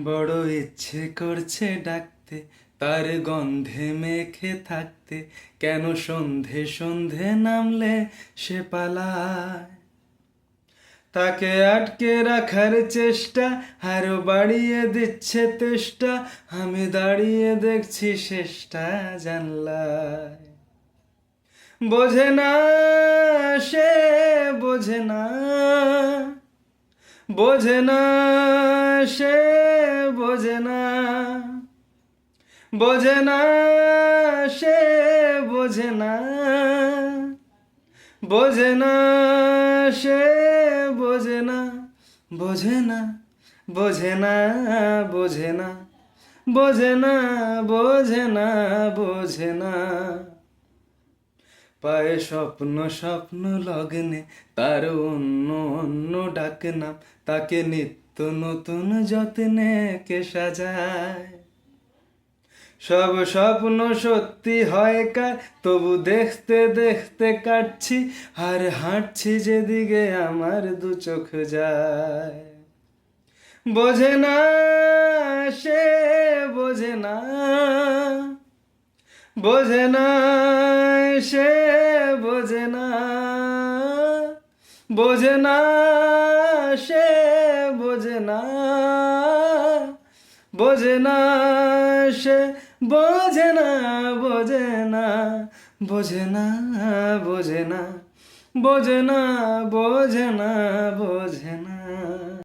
বড় ইচ্ছে করছে ডাকতে, তার গন্ধে মেখে থাকতে, কেন সন্ধে সন্ধে নামলে সে পালায়। তাকে আটকে রাখার চেষ্টা আরো বাড়িয়ে দিচ্ছে তেষ্টা, আমি দাঁড়িয়ে দেখছি শেষটা জানলায়। বোঝে না সে, বোঝে না, বোঝে না সে, বোঝে না, বোঝে না সে, বোঝে না, বোঝে না সে, বোঝে না, বোঝে না, বোঝে না, বোঝে না, বোঝে না, বোঝে না, বোঝে না। পায়ে স্বপ্ন স্বপ্ন লগ্নে তার অন্য অন্য ডাক নাম, তাকে নিত্য নতুন যত্নে কে সাজায়। সব স্বপ্ন সত্যি হয় কার, তবু দেখতে দেখতে কাটছি, আর হাঁটছি যেদিকে আমার দু চোখ যায়। বোঝে না সে, বোঝে না, বোঝে না সে, বোঝে না, বোঝে না সে, বোঝে না, বোঝে না সে, বোঝে না, বোঝে না, বোঝে না, বোঝে না, বোঝে না, বোঝে না, বোঝে না।